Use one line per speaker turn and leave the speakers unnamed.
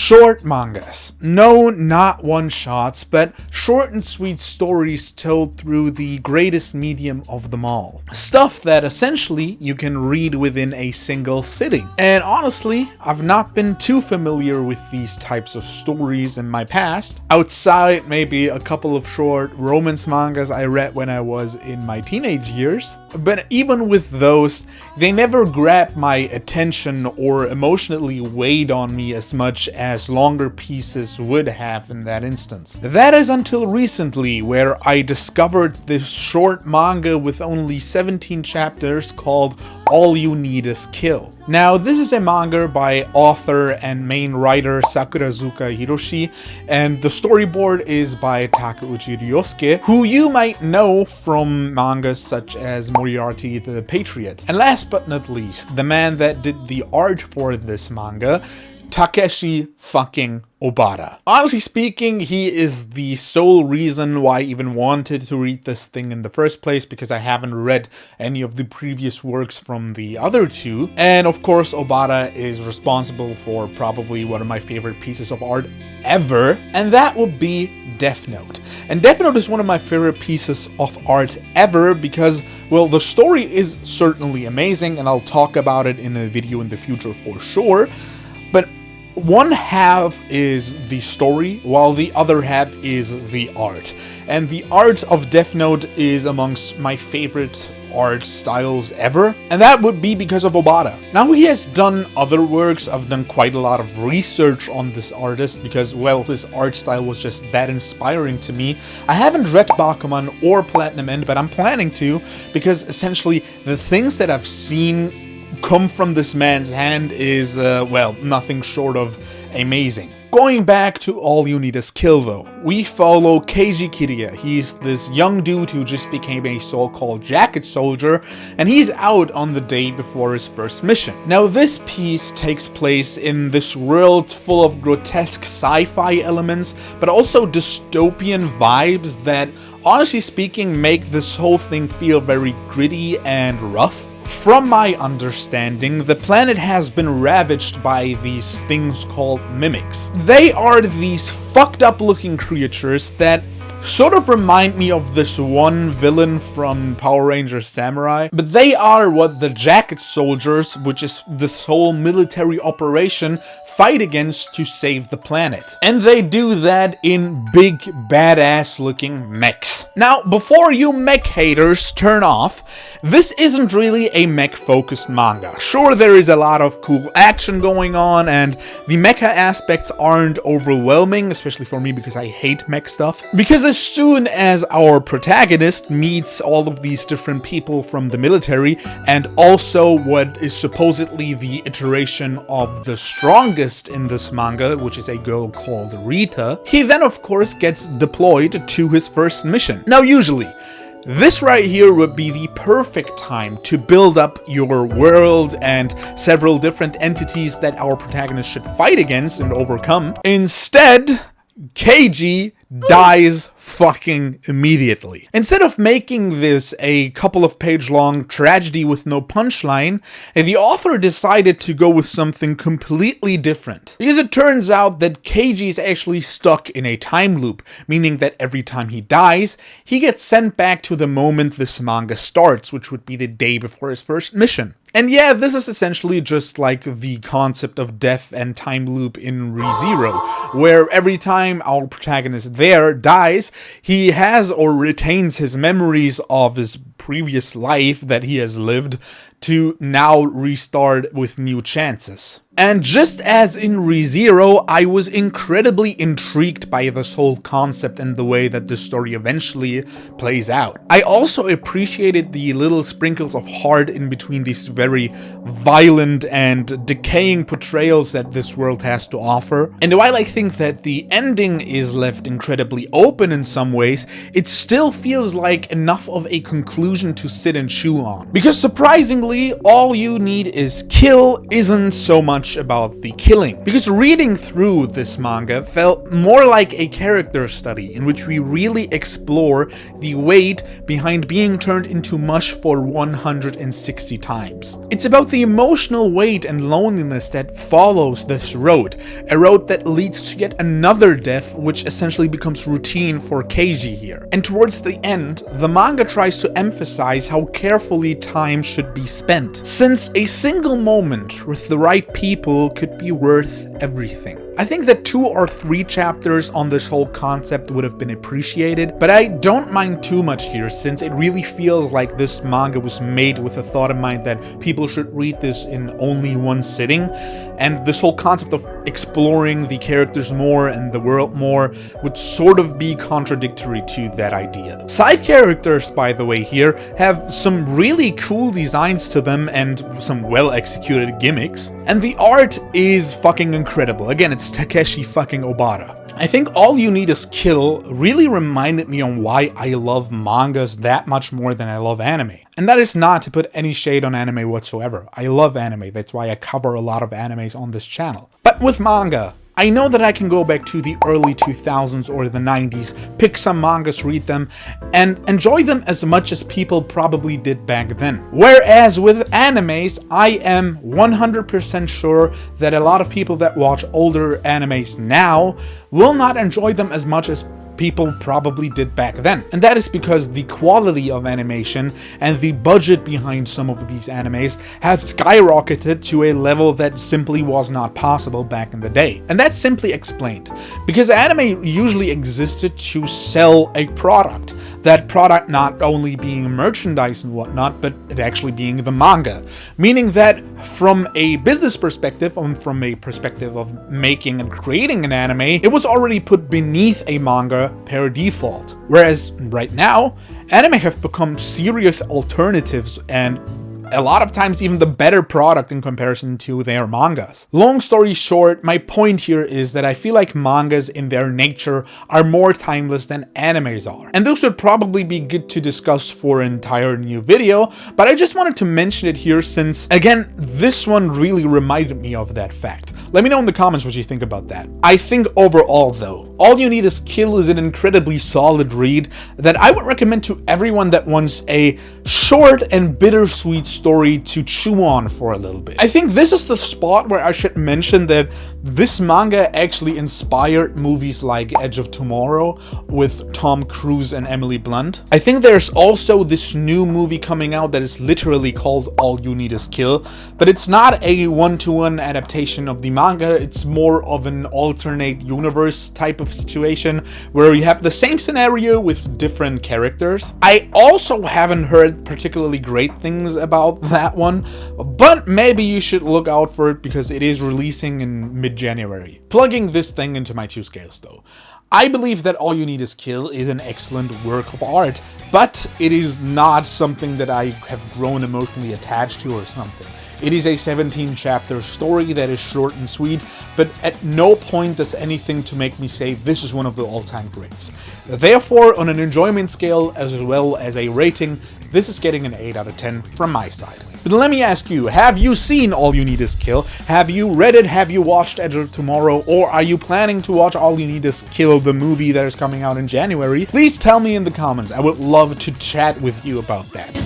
Short mangas. No, not one-shots, but short and sweet stories told through the greatest medium of them all. Stuff that essentially you can read within a single sitting. And honestly, I've not been too familiar with these types of stories in my past, outside maybe a couple of short romance mangas I read when I was in my teenage years. But even with those, they never grabbed my attention or emotionally weighed on me as much as longer pieces would have in that instance. That is until recently, where I discovered this short manga with only 17 chapters called All You Need Is Kill. Now, this is a manga by author and main writer Sakurazuka Hiroshi, and the storyboard is by Takeuchi Ryosuke, who you might know from mangas such as Moriarty the Patriot. And last but not least, the man that did the art for this manga, Takeshi fucking Obata. Honestly speaking, he is the sole reason why I even wanted to read this thing in the first place, because I haven't read any of the previous works from the other two. And of course, Obata is responsible for probably one of my favorite pieces of art ever, and that would be Death Note. And Death Note is one of my favorite pieces of art ever because, well, the story is certainly amazing, and I'll talk about it in a video in the future for sure. But one half is the story, while the other half is the art. And the art of Death Note is amongst my favorite art styles ever, and that would be because of Obata. Now, he has done other works. I've done quite a lot of research on this artist because, well, his art style was just that inspiring to me. I haven't read Bakuman or Platinum End, but I'm planning to, because essentially the things that I've seen come from this man's hand is, well, nothing short of amazing. Going back to All You Need Is Kill though, we follow Keiji Kiriya. He's this young dude who just became a so-called jacket soldier, and he's out on the day before his first mission. Now, this piece takes place in this world full of grotesque sci-fi elements, but also dystopian vibes that, honestly speaking, make this whole thing feel very gritty and rough. From my understanding, the planet has been ravaged by these things called mimics. They are these fucked up looking creatures that sort of remind me of this one villain from Power Rangers Samurai, but they are what the jacket soldiers, which is this whole military operation, fight against to save the planet. And they do that in big badass looking mechs. Now, before you mech haters turn off, this isn't really a mech focused manga. Sure, there is a lot of cool action going on, and the mecha aspects aren't overwhelming, especially for me because I hate mech stuff. Because as soon as our protagonist meets all of these different people from the military, and also what is supposedly the iteration of the strongest in this manga, which is a girl called Rita, he then of course gets deployed to his first mission. Now, usually, this right here would be the perfect time to build up your world and several different entities that our protagonist should fight against and overcome. Instead, Keiji dies fucking immediately. Instead of making this a couple of page long tragedy with no punchline, the author decided to go with something completely different. Because it turns out that Keiji is actually stuck in a time loop, meaning that every time he dies, he gets sent back to the moment this manga starts, which would be the day before his first mission. And yeah, this is essentially just like the concept of death and time loop in ReZero, where every time our protagonist there dies, he has or retains his memories of his previous life that he has lived to now restart with new chances. And just as in ReZero, I was incredibly intrigued by this whole concept and the way that the story eventually plays out. I also appreciated the little sprinkles of heart in between these very violent and decaying portrayals that this world has to offer. And while I think that the ending is left incredibly open in some ways, it still feels like enough of a conclusion to sit and chew on. Because surprisingly, Unfortunately, All You Need Is Kill isn't so much about the killing, because reading through this manga felt more like a character study in which we really explore the weight behind being turned into mush for 160 times. It's about the emotional weight and loneliness that follows this road, a road that leads to yet another death, which essentially becomes routine for Keiji here. And towards the end, the manga tries to emphasize how carefully time should be spent, since a single moment with the right people could be worth everything. I think that 2 or 3 chapters on this whole concept would have been appreciated, but I don't mind too much here, since it really feels like this manga was made with a thought in mind that people should read this in only one sitting, and this whole concept of exploring the characters more and the world more would sort of be contradictory to that idea. Side characters, by the way, here have some really cool designs to them and some well-executed gimmicks, and the art is fucking incredible. Again, it's Takeshi fucking Obata. I think All You Need Is Kill really reminded me on why I love mangas that much more than I love anime. And that is not to put any shade on anime whatsoever. I love anime, that's why I cover a lot of animes on this channel. But with manga, I know that I can go back to the early 2000s or the 90s, pick some mangas, read them, and enjoy them as much as people probably did back then. Whereas with animes, I am 100% sure that a lot of people that watch older animes now will not enjoy them as much as people probably did back then. And that is because the quality of animation and the budget behind some of these animes have skyrocketed to a level that simply was not possible back in the day. And that's simply explained because anime usually existed to sell a product. That product not only being merchandise and whatnot, but it actually being the manga. Meaning that from a business perspective, from a perspective of making and creating an anime, it was already put beneath a manga per default. Whereas right now, anime have become serious alternatives and a lot of times even the better product in comparison to their mangas. Long story short, my point here is that I feel like mangas in their nature are more timeless than animes are. And this would probably be good to discuss for an entire new video, but I just wanted to mention it here since, again, this one really reminded me of that fact. Let me know in the comments what you think about that. I think overall though, All You Need Is Kill is an incredibly solid read that I would recommend to everyone that wants a short and bittersweet story to chew on for a little bit. I think this is the spot where I should mention that this manga actually inspired movies like Edge of Tomorrow with Tom Cruise and Emily Blunt. I think there's also this new movie coming out that is literally called All You Need Is Kill, but it's not a one-to-one adaptation of the manga, it's more of an alternate universe type of situation where you have the same scenario with different characters. I also haven't heard particularly great things about that one, but maybe you should look out for it because it is releasing in mid-January. Plugging this thing into my 2 scales though. I believe that All You Need Is Kill is an excellent work of art, but it is not something that I have grown emotionally attached to or something. It is a 17-chapter story that is short and sweet, but at no point does anything to make me say this is one of the all-time greats. Therefore, on an enjoyment scale as well as a rating, this is getting an 8 out of 10 from my side. But let me ask you, have you seen All You Need Is Kill? Have you read it? Have you watched Edge of Tomorrow? Or are you planning to watch All You Need Is Kill, the movie that is coming out in January? Please tell me in the comments. I would love to chat with you about that.